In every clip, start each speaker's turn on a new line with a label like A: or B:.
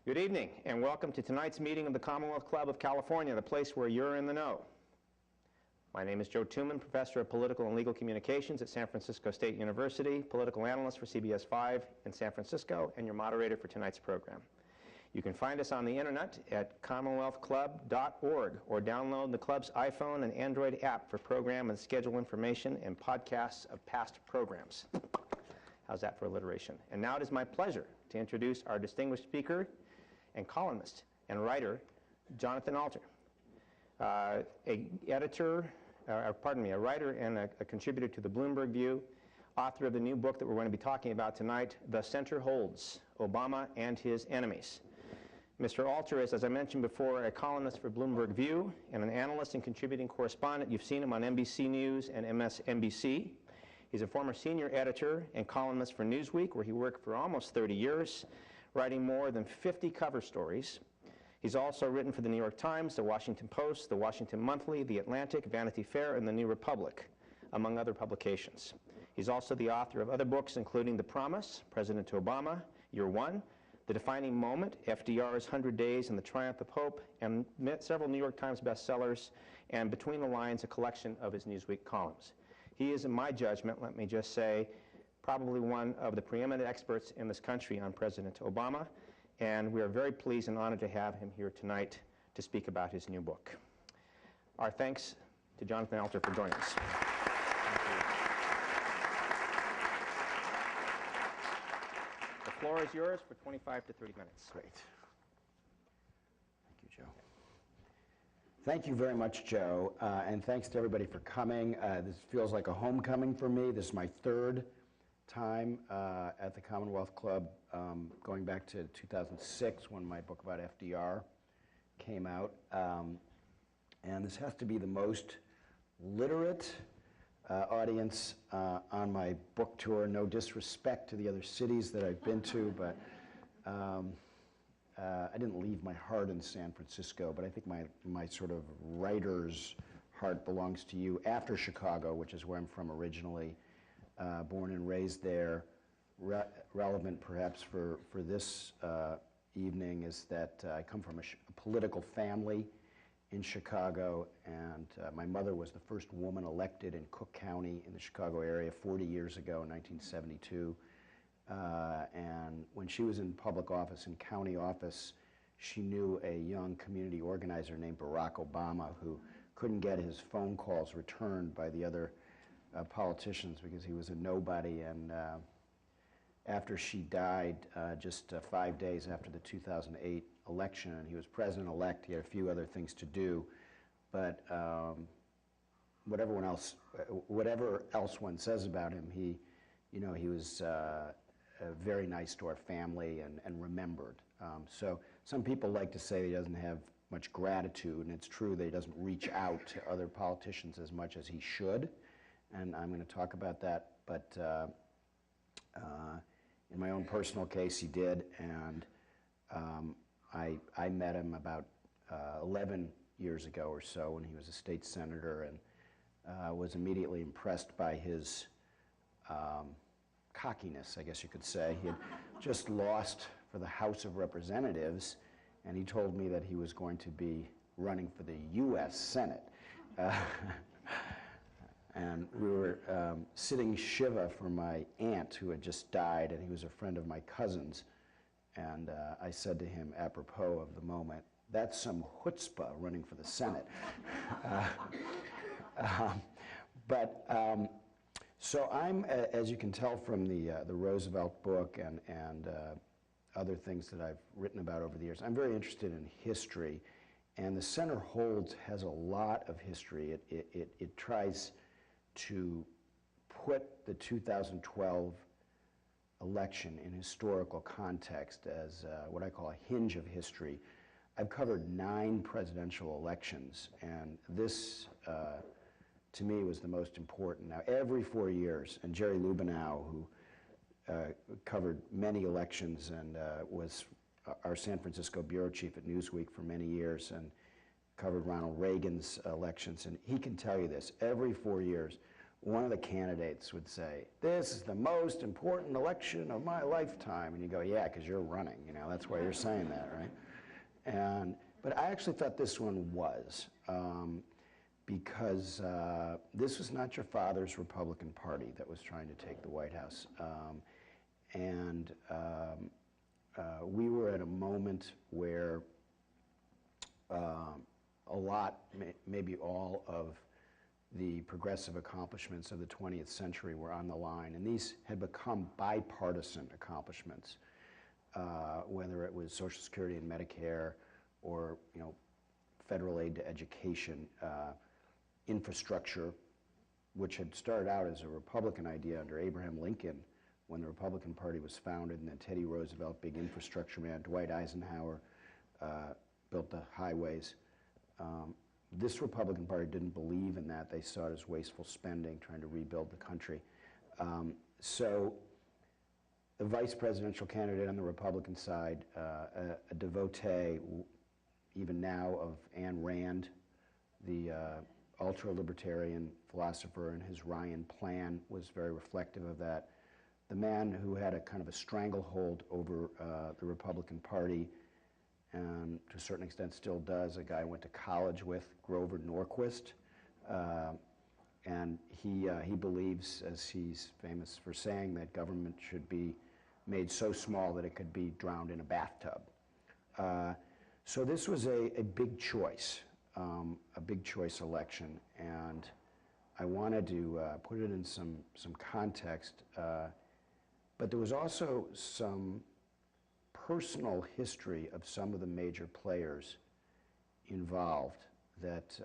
A: Good evening, and welcome to tonight's meeting of the Commonwealth Club of California, the place where you're in the know. My name is Joe Tuman, Professor of Political and Legal Communications at San Francisco State University, political analyst for CBS 5 in San Francisco, and your moderator for tonight's program. You can find us on the internet at commonwealthclub.org or download the club's iPhone and Android app for program and schedule information and podcasts of past programs. How's that for alliteration? And now it is my pleasure to introduce our distinguished speaker and columnist and writer, Jonathan Alter, a writer and a contributor to the Bloomberg View, author of the new book that we're going to be talking about tonight, The Center Holds, Obama and His Enemies. Mr. Alter is, as I mentioned before, a columnist for Bloomberg View and an analyst and contributing correspondent. You've seen him on NBC News and MSNBC. He's a former senior editor and columnist for Newsweek, where he worked for almost 30 years, writing more than 50 cover stories. He's also written for the New York Times, the Washington Post, the Washington Monthly, the Atlantic, Vanity Fair, and the New Republic, among other publications. He's also the author of other books, including The Promise, President Obama, Year One, The Defining Moment, FDR's 100 Days and the Triumph of Hope, and several New York Times bestsellers, and Between the Lines, a collection of his Newsweek columns. He is, in my judgment, let me just say, probably one of the preeminent experts in this country on President Obama, and we are very pleased and honored to have him here tonight to speak about his new book. Our thanks to Jonathan Alter for joining us. The floor is yours for 25 to 30 minutes.
B: Great. Thank you, Joe. Thank you very much, Joe, and thanks to everybody for coming. This feels like a homecoming for me. This is my third time at the Commonwealth Club, going back to 2006 when my book about FDR came out. And this has to be the most literate audience on my book tour. No disrespect to the other cities that I've been to, but I didn't leave my heart in San Francisco, but I think my sort of writer's heart belongs to you after Chicago, which is where I'm from originally. Born and raised there. Relevant perhaps for this evening is that I come from a political family in Chicago, and my mother was the first woman elected in Cook County in the Chicago area 40 years ago in 1972. And when she was in public office, in county office, she knew a young community organizer named Barack Obama who couldn't get his phone calls returned by the other politicians because he was a nobody. And after she died, just 5 days after the 2008 election, and he was president-elect, he had a few other things to do, but whatever else one says about him, he was very nice to our family and remembered. So some people like to say he doesn't have much gratitude, and it's true that he doesn't reach out to other politicians as much as he should, and I'm going to talk about that. But in my own personal case, he did, and I met him about 11 years ago or so when he was a state senator, and was immediately impressed by his cockiness, I guess you could say. He had just lost for the House of Representatives, and he told me that he was going to be running for the U.S. Senate. And we were sitting Shiva for my aunt who had just died, and he was a friend of my cousin's. And I said to him, apropos of the moment, "That's some chutzpah running for the Senate." So I'm, as you can tell from the Roosevelt book and other things that I've written about over the years, I'm very interested in history. And The Center Holds has a lot of history. It tries to put the 2012 election in historical context as what I call a hinge of history. I've covered 9 presidential elections, and this, to me, was the most important. Now, every 4 years, and Jerry Lubinow, who covered many elections and was our San Francisco bureau chief at Newsweek for many years and covered Ronald Reagan's elections, and he can tell you this, every 4 years, one of the candidates would say, "This is the most important election of my lifetime." And you go, "Yeah, because you're running, you know, that's why you're saying that, right?" But I actually thought this one was, because this was not your father's Republican Party that was trying to take the White House. We were at a moment where a lot, maybe all of the progressive accomplishments of the 20th century were on the line, and these had become bipartisan accomplishments, whether it was Social Security and Medicare, or federal aid to education, infrastructure, which had started out as a Republican idea under Abraham Lincoln when the Republican Party was founded, and then Teddy Roosevelt, big infrastructure man, Dwight Eisenhower built the highways. This Republican Party didn't believe in that. They saw it as wasteful spending, trying to rebuild the country. So the vice presidential candidate on the Republican side, a devotee, even now, of Ayn Rand, the ultra-libertarian philosopher, and his Ryan Plan was very reflective of that. The man who had a kind of a stranglehold over the Republican Party, and to a certain extent still does, a guy I went to college with, Grover Norquist, and he believes, as he's famous for saying, that government should be made so small that it could be drowned in a bathtub. So this was a big choice election, and I wanted to put it in some context, but there was also some personal history of some of the major players involved that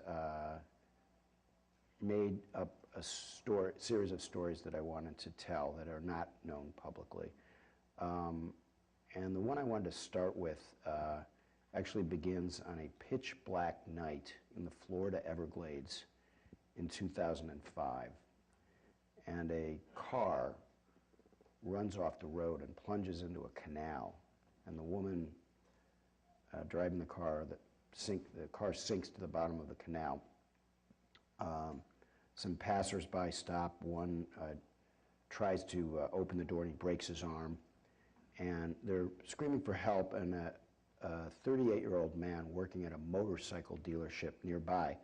B: made up a series of stories that I wanted to tell that are not known publicly. And the one I wanted to start with actually begins on a pitch black night in the Florida Everglades in 2005. And a car runs off the road and plunges into a canal. And the woman driving the car, the car sinks to the bottom of the canal. Some passers-by stop. One tries to open the door and he breaks his arm. And they're screaming for help, and a 38-year-old man working at a motorcycle dealership nearby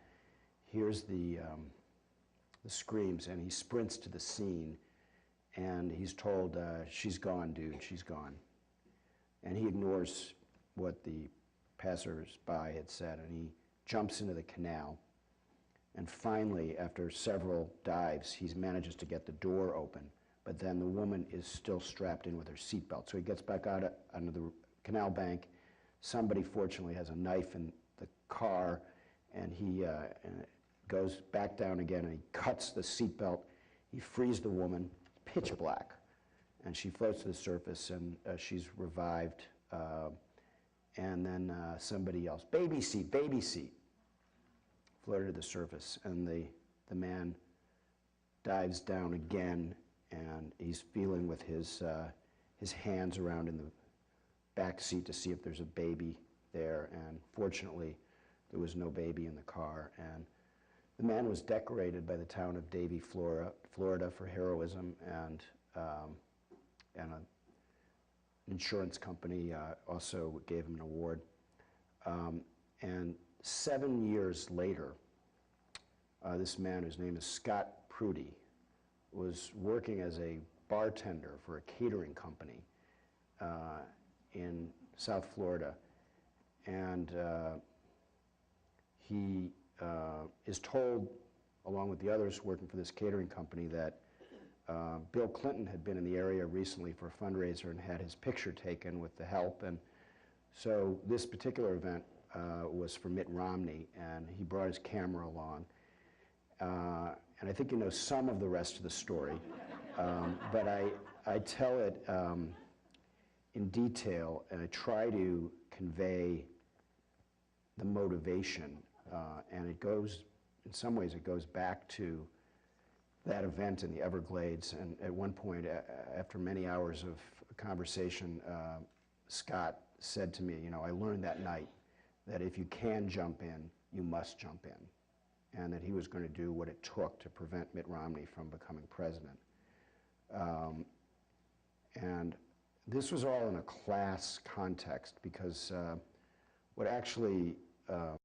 B: hears the screams, and he sprints to the scene, and he's told, "She's gone, dude, she's gone." And he ignores what the passers-by had said, and he jumps into the canal. And finally, after several dives, he manages to get the door open, but then the woman is still strapped in with her seatbelt. So he gets back out onto the canal bank. Somebody, fortunately, has a knife in the car, and he goes back down again, and he cuts the seatbelt. He frees the woman, pitch black, and she floats to the surface, and she's revived. And then somebody yells, "Baby seat, baby seat," floated to the surface, and the man dives down again, and he's feeling with his hands around in the back seat to see if there's a baby there, and fortunately there was no baby in the car. And the man was decorated by the town of Davie, Florida for heroism, and an insurance company also gave him an award. And 7 years later, this man, whose name is Scott Prudy, was working as a bartender for a catering company in South Florida, and he is told, along with the others working for this catering company, that Bill Clinton had been in the area recently for a fundraiser and had his picture taken with the help. And so this particular event was for Mitt Romney, and he brought his camera along. And I think you know some of the rest of the story, but I tell it in detail, and I try to convey the motivation, and it goes, in some ways, it goes back to that event in the Everglades. And at one point, after many hours of conversation, Scott said to me, "I learned that night that if you can jump in, you must jump in." and that he was going to do what it took to prevent Mitt Romney from becoming president. And this was all in a class context, because what actually